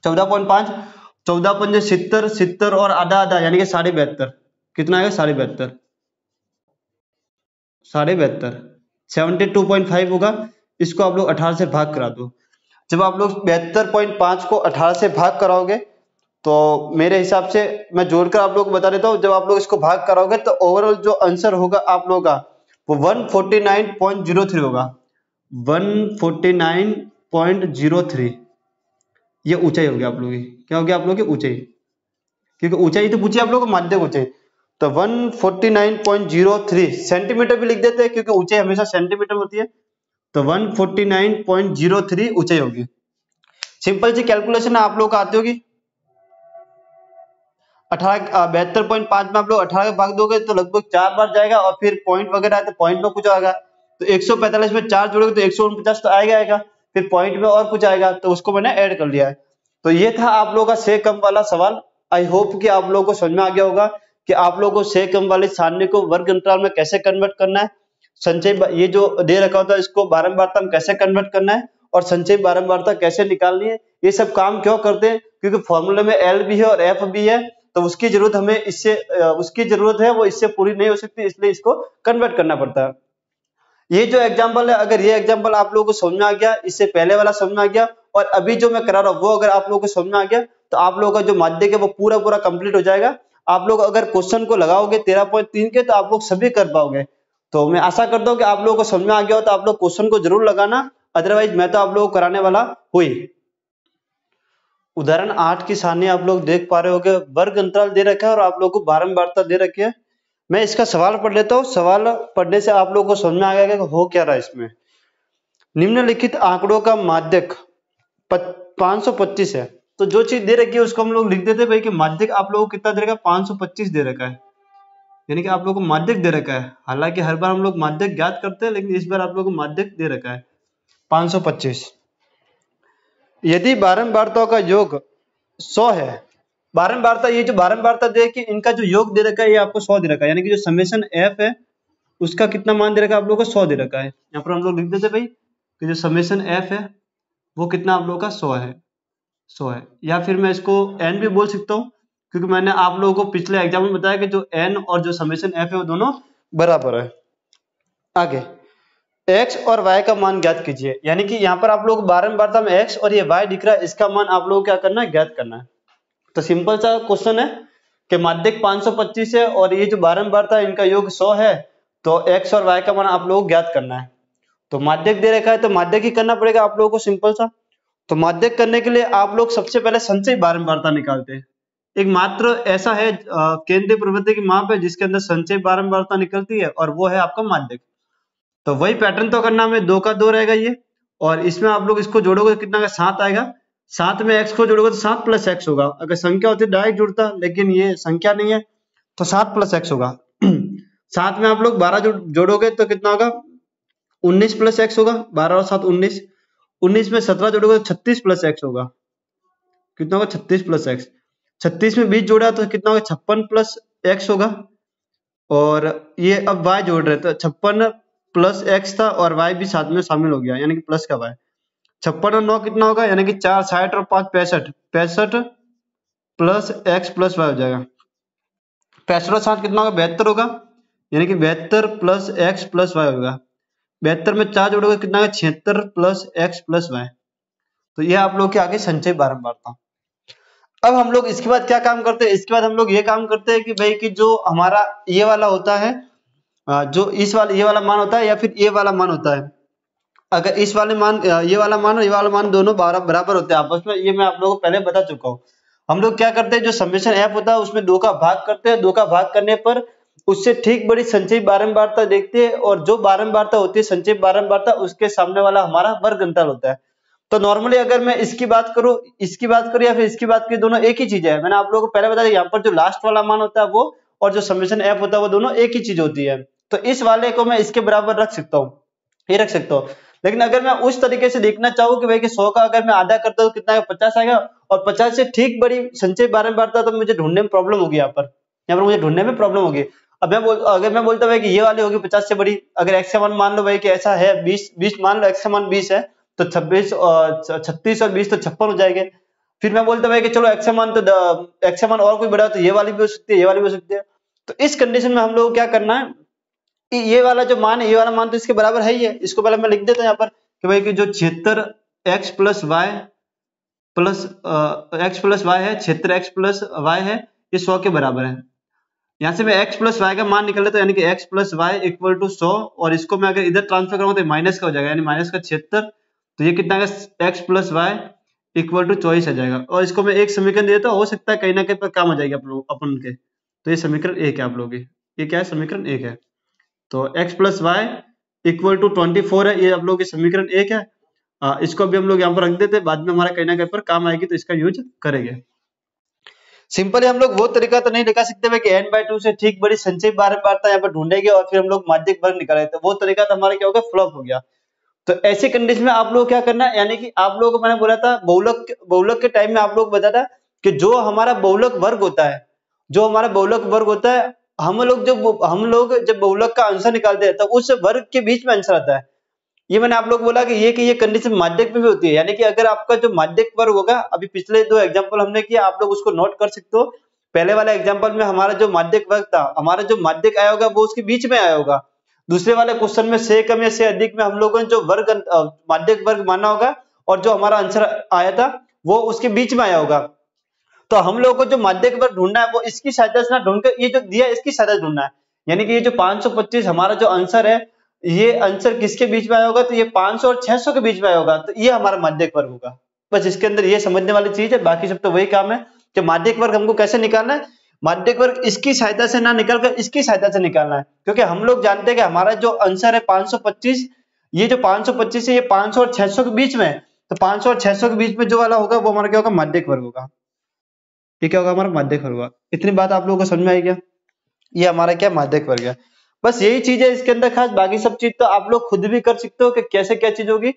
14.5। 14 70 70 और आधा आधा यानी कि 72.5। कितना आएगा? 72.5 72.5 72.5 होगा। इसको आप लोग 18 से भाग करा दो। जब आप लोग 72.5 को 18 से भाग कराओगे तो मेरे हिसाब से मैं जोड़कर आप लोगों को बता देता हूँ, जब आप लोग इसको भाग कराओगे तो ओवरऑल जो आंसर होगा आप लोगों का वो 149.03 होगा। 149.03 ये ऊंचाई होगी आप लोगों की। क्या होगी आप लोगों की ऊंचाई? क्योंकि ऊंचाई तो पूछी आप लोगों को, माध्यक ऊंचाई। तो 149.03 सेंटीमीटर भी लिख देते हैं क्योंकि ऊंचाई हमेशा सेंटीमीटर में होती है। तो 149.03 ऊंचाई होगी। सिंपल सी कैलकुलेशन आप लोग को आती होगी। 72.5 में आप लोग 18 भाग दोगे तो लगभग 4 बार जाएगा और फिर पॉइंट वगैरह है तो पॉइंट में कुछ आएगा। तो 145 में 4 जोड़ोगे तो 149 तो आएगा। फिर पॉइंट में और कुछ आएगा तो उसको मैंने ऐड कर लिया है। तो ये था आप लोगों का से कम वाला सवाल। आई होप कि आप लोगों को समझ में आ गया होगा कि आप लोगों को से कम वाले सारणी को वर्ग अंतराल में कैसे कन्वर्ट करना है, संचय ये जो दे रखा होता है इसको बारंबारता में कैसे कन्वर्ट करना है और संचय बारंबारता कैसे निकालनी है। ये सब काम क्यों करते हैं? क्योंकि फॉर्मूले में एल भी है और एफ भी है, तो उसकी जरूरत हमें इससे उसकी जरूरत है, वो इससे पूरी नहीं हो सकती, इसलिए इसको कन्वर्ट करना पड़ता है। ये जो एग्जांपल है, अगर ये एग्जांपल आप लोगों को समझ में आ गया, इससे पहले वाला समझ में आ गया और अभी जो मैं करा रहा हूं वो अगर आप लोगों को समझ में आ गया तो आप लोगों का जो माध्यक है वो पूरा कंप्लीट हो जाएगा। आप लोग अगर क्वेश्चन को लगाओगे 13.3 के तो आप लोग सभी कर पाओगे। तो मैं आशा करता हूँ कि आप लोगों को समझ में आ गया हो तो आप लोग क्वेश्चन को जरूर लगाना, अदरवाइज मैं तो आप लोगों को कराने वाला हुई। उदाहरण 8 की सारणी आप लोग देख पा रहे होगे, वर्ग अंतराल दे रखा है और आप लोगों को बारंबारता दे रखी है। मैं इसका सवाल पढ़ लेता हूँ, सवाल पढ़ने से आप लोगों को समझ में आ गया कि हो क्या रहा है इसमें। निम्नलिखित आंकड़ों का माध्यक 525 है। तो जो चीज दे रखी है उसको हम लोग लिख देते हैं भाई कि माध्यक आप लोगों को कितना दे रखा है, 525 दे रखा है, यानी कि आप लोगों को माध्यक दे रखा है। हालांकि हर बार हम लोग माध्यक ज्ञात करते हैं लेकिन इस बार आप लोगों को माध्यक दे रखा है 525। यदि बारंबारताओं का योग 100 है, बारंबारता ये जो बारंबारता दे कि इनका जो योग दे रखा है ये आपको 100 दे रखा है, यानी कि जो समेशन एफ है उसका कितना मान दे रखा है आप लोगों को 100 दे रखा है। यहाँ पर हम लोग लिख देते भाई कि जो समेशन एफ है वो कितना आप लोगों का 100 है, 100 है। या फिर मैं इसको एन भी बोल सकता हूँ क्योंकि मैंने आप लोगों को पिछले एग्जाम में बताया कि जो एन और जो समेशन एफ है वो दोनों बराबर है। आगे x और y का मान ज्ञात कीजिए, यानी कि यहाँ पर आप लोग बारंबारता में x और ये y दिख रहा है, इसका मान आप लोग क्या करना है, ज्ञात करना है। तो सिंपल सा क्वेश्चन है कि माध्यक 525 है और ये जो बारंबारता इनका योग 100 है, तो x और y का मान आप लोगों को ज्ञात करना है। तो माध्यक दे रखा है तो माध्यक ही करना पड़ेगा आप लोगों को, सिंपल सा। तो माध्यक करने के लिए आप लोग सबसे पहले संचयी बारंबारता निकालते हैं। एक मात्र ऐसा है केंद्रीय प्रवृत्ति की माप है जिसके अंदर संचयी बारंबारता निकलती है और वो है आपका माध्यक। तो वही पैटर्न तो करना हमें, 2 का 2 रहेगा ये, और इसमें आप लोग इसको जोड़ोगे तो कितना का 7 आएगा। 7 में x को जोड़ोगे तो 7 प्लस x होगा। अगर संख्या होती डायरेक्ट जुड़ता, लेकिन ये संख्या नहीं है तो 7 प्लस x होगा। 7 में आप लोग 12 जोड़ोगे तो कितना होगा, 19 प्लस x होगा। 12 और 7 19, 19 में 17 जोड़ोगे तो 36 प्लस x होगा। कितना होगा, 36 प्लस x। 36 में 20 जोड़ा तो कितना होगा, 56 प्लस x होगा। और ये अब y जोड़ रहे तो 56 प्लस x था और y भी साथ में शामिल हो गया, यानी कि प्लस का y। 56 और 9 कितना होगा, यानी कि 4 60 और 5 65, 65 प्लस x प्लस y हो जाएगा। 65 और 7 कितना होगा, 72 होगा, यानी कि 72 प्लस x प्लस y होगा। 72 में 4 जोड़ोगे कितना होगा, 76 प्लस x प्लस y। तो ये आप लोग के आगे संचय बारंबारता। अब हम लोग इसके बाद क्या काम करते हैं, इसके बाद हम लोग ये काम करते हैं कि भाई कि जो हमारा ये वाला होता है, जो इस वाला ये वाला मान होता है या फिर ये वाला मान होता है, अगर इस वाले मान ये वाला मान और ये वाला मान दोनों बराबर होते हैं आपस में, ये मैं आप लोगों को पहले बता चुका हूँ। हम लोग क्या करते हैं, जो समेशन एफ होता है उसमें 2 का भाग करते हैं। 2 का भाग करने पर उससे ठीक बड़ी संचयी बारंबारता देखते हैं और जो बारंबारता होती है संचयी बारंबारता, उसके सामने वाला हमारा वर्ग अंतराल होता है। तो नॉर्मली अगर मैं इसकी बात करूं या फिर इसकी बात करूं, दोनों एक ही चीज है। मैंने आप लोगों को पहले बताया यहाँ पर जो लास्ट वाला मान होता है वो और जो समेशन एफ होता है वो दोनों एक ही चीज होती है। तो इस वाले को मैं इसके बराबर रख सकता हूँ, ये रख सकता हूँ। लेकिन अगर मैं उस तरीके से देखना चाहूँ कि भाई कि 100 का अगर मैं आधा करता हूँ कितना 50 आएगा, और 50 से ठीक बड़ी संचय बारंबारता तो मुझे ढूंढने में प्रॉब्लम होगी। यहाँ पर मुझे ढूंढने में प्रॉब्लम होगी। अब अगर मैं बोलता भाई कि ये वाली होगी 50 से बड़ी, अगर एक्स का मान मान लो भाई कि ऐसा है 20 मान लो, एक्स का मान 20 है तो 36 और 20 तो 56 हो जाएंगे। फिर मैं बोलता भाई कि चलो एक्स का मान और कोई बड़ा तो ये वाली भी हो सकती है, ये वाली भी हो सकती है। तो इस कंडीशन में हम लोग क्या करना है, ये वाला जो मान है, ये वाला मान तो इसके बराबर है ही है। इसको पहले मैं लिख देता हूँ यहाँ पर कि भाई कि जो 76 एक्स प्लस वाई है, क्षेत्र एक्स प्लस वाई है, ये 100 के बराबर है। यहाँ से मैं x प्लस वाई का मान निकल लेता हूँ, यानी कि x plus y equal to 100, और इसको मैं अगर इधर ट्रांसफर करूँगा तो माइनस का हो जाएगा, यानी माइनस का 76, तो ये कितना आएगा x plus y equal to 24 आ जाएगा। और इसको मैं एक समीकरण दे देता हूँ, हो सकता है कहीं ना कहीं पर काम आ जाएगी अपन के। तो ये समीकरण 1 है आप लोग की, ये क्या है, समीकरण 1 है। तो x plus y equal to 24 है, ये आप लोग की समीकरण 1 है। इसको भी हम लोग यहाँ पर रख देते हैं, बाद में हमारा कहीं ना कहीं पर काम आएगी तो इसका यूज करेंगे। सिंपली हम लोग वो तरीका तो नहीं दिखा सकते भाई कि n/2 से ठीक बड़ी संचयी बाध्यता यहाँ पर ढूंढेंगे और फिर हम लोग माध्यिक वर्ग निकालेंगे, तो वो तरीका तो हमारा क्या हो गया, फ्लॉप हो गया। तो ऐसी कंडीशन में आप लोग क्या करना है, यानी कि आप लोगों को मैंने बोला था बहुलक के टाइम में आप लोग बताया था कि जो हमारा बहुलक वर्ग होता है, हम लोग जब बहुलक का आंसर निकालते हैं तो उस वर्ग के बीच में आंसर आता है। ये मैंने आप लोग बोला कि ये कंडीशन माध्यक में भी होती है, यानी कि अगर आपका जो माध्यक वर्ग होगा, अभी पिछले 2 एग्जांपल हमने किया, आप लोग उसको नोट कर सकते हो। पहले वाला एग्जांपल में हमारा जो माध्यक वर्ग था, हमारा जो माध्यक आया होगा वो उसके बीच में आया होगा। दूसरे वाले क्वेश्चन में से कम या से अधिक में हम लोगों ने जो माध्यक वर्ग माना होगा और जो हमारा आंसर आया था वो उसके बीच में आया होगा। तो हम लोगों को जो माध्यक वर्ग ढूंढना है वो इसकी सहायता से ना ढूंढकर ये जो दिया इसकी सहायता से ढूंढना है, यानी कि ये जो 525 हमारा जो आंसर है, ये आंसर किसके बीच में आया होगा, तो ये 500 और 600 के बीच में आया होगा, तो ये हमारा माध्यक वर्ग होगा। बस इसके अंदर ये समझने वाली चीज है, बाकी सब तो वही काम है कि माध्यक वर्ग हमको कैसे निकालना है। माध्यक वर्ग इसकी सहायता से ना निकालकर इसकी सहायता से निकालना है, क्योंकि हम लोग जानते हैं कि हमारा जो आंसर है 525, ये जो 525 है ये 500 और 600 के बीच में है, तो 500 और 600 के बीच में जो वाला होगा वो हमारा क्या होगा, माध्यक वर्ग होगा। ये क्या होगा, हमारा माध्यक वर्ग होगा। इतनी बात आप लोगों को समझ में आई क्या, ये हमारा क्या माध्यक वर्ग है। बस यही चीज है इसके अंदर खास, बाकी सब चीज तो आप लोग खुद भी कर सकते हो कि कैसे क्या चीज होगी,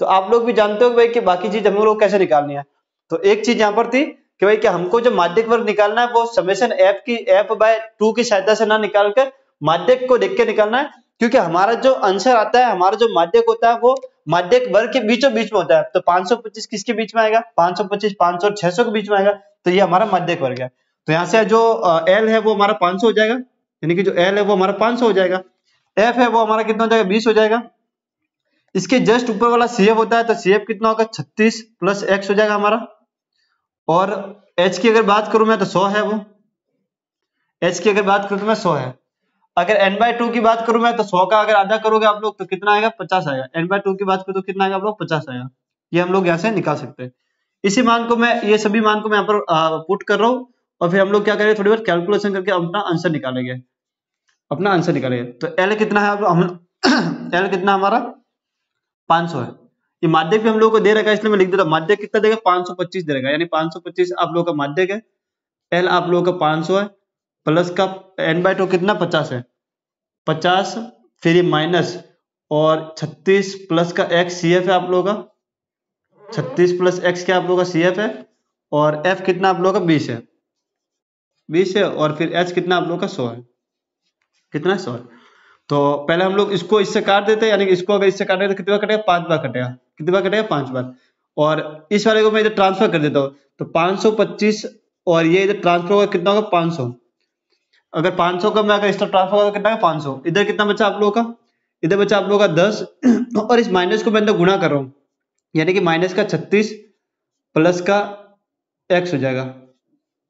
तो आप लोग भी जानते हो भाई कि बाकी चीज हम लोग कैसे निकालनी है। तो एक चीज यहाँ पर थी कि भाई कि हमको जो माध्यक वर्ग निकालना है वो समेशन f/2 की सहायता से ना निकालकर माध्यक को देख के निकालना है, क्योंकि हमारा जो आंसर आता है, हमारा जो माध्यक होता है वो माध्यक वर्ग के बीचों बीच में होता है। तो 525 किसके बीच में आएगा, 525 500 और 600 के बीच में आएगा, तो ये हमारा माध्यक वर्ग है। तो यहाँ से जो L है वो हमारा 500 हो जाएगा, यानी कि जो L है वो हमारा 500 हो जाएगा, F है वो हमारा कितना हो जाएगा, 20 हो जाएगा। इसके जस्ट ऊपर वाला CF होता है, तो CF कितना होगा, 36 प्लस x हो जाएगा हमारा। और H की अगर बात करूं मैं तो 100 है, वो H की अगर बात करूं तो मैं 100 है। अगर n/2 की बात करूं मैं तो 100 का अगर आधा करोगे आप लोग तो कितना आएगा, 50 आएगा। n/2 की बात करूं तो कितना आएगा आप लोग, 50 आएगा। ये हम लोग यहाँ से निकाल सकते हैं। इसी मान को मैं, ये सभी मान को मैं यहाँ पर पुट कर रहा हूँ, और फिर हम लोग क्या करेंगे, थोड़ी बार कैलकुलेशन करके अपना आंसर निकालेंगे, तो L कितना है, L कितना हमारा 500 है। ये माध्यक भी हम लोग को दे रखा है, इसलिए मैं लिख देता हूँ माध्यक कितना देगा, 525 दे रखा है, यानी 525 आप लोगों का माध्यक है, L आप लोगों का 500 है, प्लस का n/2 कितना 50 है, 50 फिर ये माइनस और 36 प्लस का x CF है आप लोगों का, 36 प्लस x क्या आप लोगों का CF है, और F कितना आप लोगों का 20 है, 20 है, और फिर H कितना आप लोगों का 100 है, कितना 100 है। तो पहले हम लोग इसको इससे काट देते हैं, यानी कि इसको अगर इससे काटेगा तो कितनी बार कटेगा, 5 बार कटेगा, कितनी बार कटेगा, 5 बार। और इस वाले को मैं इधर ट्रांसफर कर देता हूँ, तो 525 और ये इधर ट्रांसफर होगा कितना होगा, 500। अगर 500 का मैं अगर इस तरफ ट्रांसफर होगा कितना है, 500। इधर कितना बचा आप लोगों का, इधर बचा आप लोगों का 10, और इस माइनस को मैं अंदर गुणा कर रहा हूँ, यानी कि माइनस का 36 प्लस का x हो जाएगा,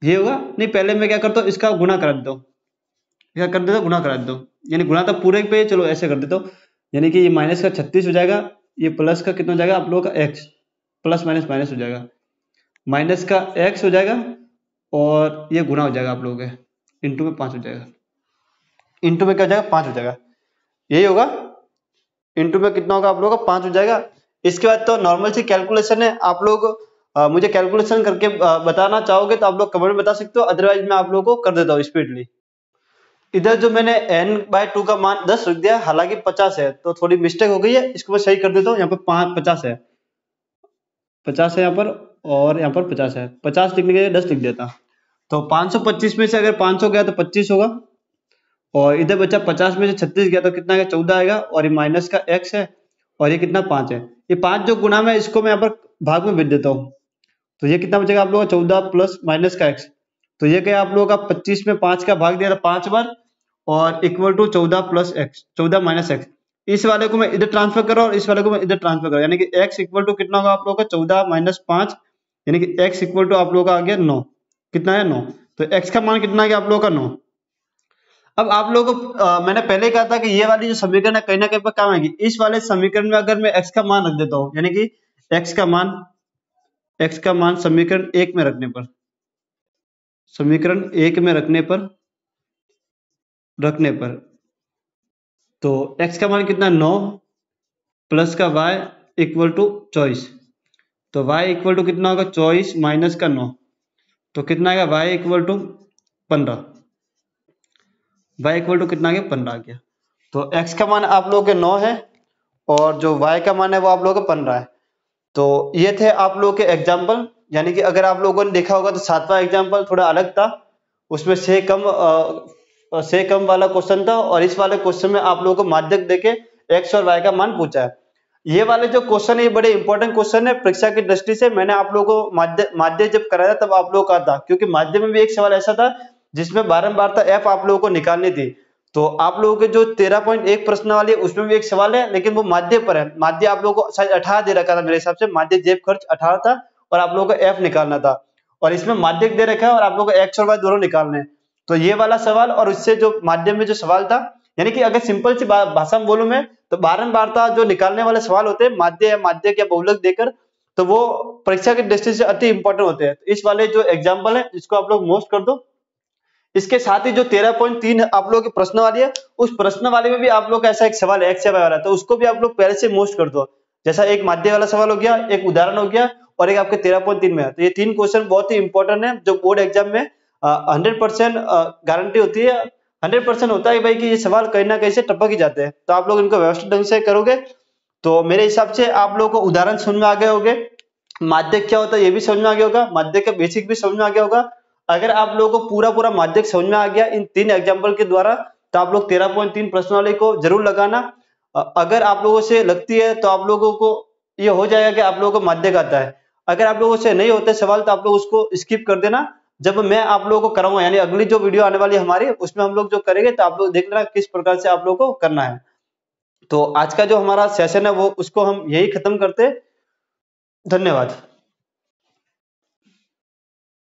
ये होगा। नहीं, पहले मैं क्या करता हूँ, इसका गुणा करा देता हूँ, क्या कर देता हूँ, गुणा करा देता हूँ, यानी गुणा तो पूरे पे, चलो ऐसे कर देता हूँ, यानी कि ये माइनस का 36 हो जाएगा, ये प्लस का कितना हो जाएगा आप लोगों का x, प्लस माइनस माइनस हो जाएगा, माइनस का x हो जाएगा, और ये गुणा हो जाएगा आप लोगों के, इंटू में 5 हो जाएगा, इंटू में क्या हो जाएगा, 5 हो जाएगा, यही होगा। इंटू में कितना होगा आप लोगों का, 5 हो जाएगा। इसके बाद तो नॉर्मल सी कैलकुलेशन है, आप लोग मुझे कैलकुलेशन करके बताना चाहोगे तो आप लोग कमेंट में बता सकते हो, अदरवाइज मैं आप लोगों को कर देता हूँ स्पीडली। इधर जो मैंने n/2 का मान 10 रख दिया, हालांकि 50 है, तो थोड़ी मिस्टेक हो गई है, इसको मैं सही कर देता हूँ। यहाँ पर 50 है, 50 है यहाँ पर, और यहाँ पर 50 है, 50 लिखने के लिए 10 लिख देता। तो 525 में से अगर 500 गया तो 25 होगा, और इधर बचा 50 में से 36 गया तो कितना आएगा, 14 आएगा, और ये माइनस का x है, और ये कितना 5 है। ये 5 जो गुना में, इसको मैं यहाँ पर भाग में भेज देता हूँ, तो ये कितना बचेगा आप लोगों का, 14 प्लस माइनस का x, तो ये क्या आप लोगों का 25 में 5 का भाग दिया था 5 बार, और equal to 14 plus x, 14 minus x, इस वाले को मैं इधर ट्रांसफर करो और इस वाले को मैं इधर ट्रांसफर करो, यानी कि x इक्वल टू कितना होगा आप लोगों का 14 माइनस 5, यानी कि x इक्वल टू आप लोगों का आ गया 9। कितना है 9। तो x का मान कितना आ गया आप लोगों का 9। अब आप लोगों को मैंने पहले ही कहा था कि ये वाली जो समीकरण है कहीं ना कहीं पर काम आएगी। इस वाले समीकरण में अगर मैं x का मान रख देता हूँ, यानी कि x का मान समीकरण 1 में रखने पर, समीकरण 1 में रखने पर तो x का मान कितना 9 प्लस का y इक्वल टू 24। तो y इक्वल टू कितना होगा 24 माइनस का 9, तो कितना आएगा y equal to 15। y equal to कितना आ गया 15 आ गया। तो x का मान आप लोगों के 9 है और जो y का मान है वो आप लोगों का 15 है। तो ये थे आप लोगों के एग्जाम्पल, यानी कि अगर आप लोगों ने देखा होगा तो 7वां एग्जाम्पल थोड़ा अलग था, उसमें से कम वाला क्वेश्चन था और इस वाले क्वेश्चन में आप लोगों को माध्यक देके x और y का मान पूछा है। ये वाले जो क्वेश्चन है ये बड़े इंपॉर्टेंट क्वेश्चन है परीक्षा की दृष्टि से। मैंने आप लोगों को माध्य जब कराया तब आप लोगों का था, क्योंकि माध्य में भी एक सवाल ऐसा था जिसमें बारंबारता f आप लोगों को निकालनी थी। तो आप लोगों के जो 13.1 प्रश्न वाली है उसमें भी एक सवाल है, लेकिन वो माध्य पर है। माध्य आप लोगों को शायद 18 दे रखा था मेरे हिसाब से, माध्य जेब खर्च 18 था और आप लोगों को f निकालना था, और इसमें माध्यक दे रखा है और आप लोगों को x और y दोनों निकालने हैं। तो ये वाला सवाल और उससे जो माध्यम में जो सवाल था, यानी कि अगर सिंपल सी भाषा में बोलूं मैं तो बारंबारता जो निकालने वाले सवाल होते हैं माध्य या बहुलक देकर, तो वो परीक्षा की दृष्टि से अति इंपॉर्टेंट होते हैं। तो इस वाले जो एग्जाम्पल है इसको आप लोग मोस्ट कर दो। इसके साथ ही जो 13.3 आप लोगों की प्रश्न वाली है, उस प्रश्न वाले में भी आप लोग का ऐसा एक सवाल है x या y वाला, तो उसको भी आप लोग पहले से मोस्ट कर दो। जैसा एक माध्य वाला सवाल हो गया, एक उदाहरण हो गया और एक आपके 13.3 में है। तो ये 3 क्वेश्चन बहुत ही इंपॉर्टेंट है जो बोर्ड एग्जाम में 100% गारंटी होती है, 100% होता है भाई कि ये सवाल कहीं ना कहीं से टपक ही जाते हैं। तो आप लोग इनको व्यवस्थित ढंग से करोगे तो मेरे हिसाब से आप लोगों को उदाहरण समझ में आ गए होंगे, माध्यक क्या होता है ये भी समझ में आ गया होगा, माध्यक का बेसिक भी समझ में आ गया होगा। अगर आप लोगों को पूरा माध्यक समझ में आ गया इन 3 एग्जाम्पल के द्वारा, तो आप लोग 13.3 प्रश्नावली को जरूर लगाना। अगर आप लोगों से लगती है तो आप लोगों को ये हो जाएगा कि आप लोगों को माध्यक आता है। अगर आप लोगों से नहीं होते सवाल तो आप लोग उसको स्किप कर देना। जब मैं आप लोगों को कराऊंगा, यानी अगली जो वीडियो आने वाली है हमारी, उसमें हम लोग जो करेंगे तो आप लोग देख लेना किस प्रकार से आप लोगों को करना है। तो आज का जो हमारा सेशन है वो उसको हम यही खत्म करते हैं। धन्यवाद।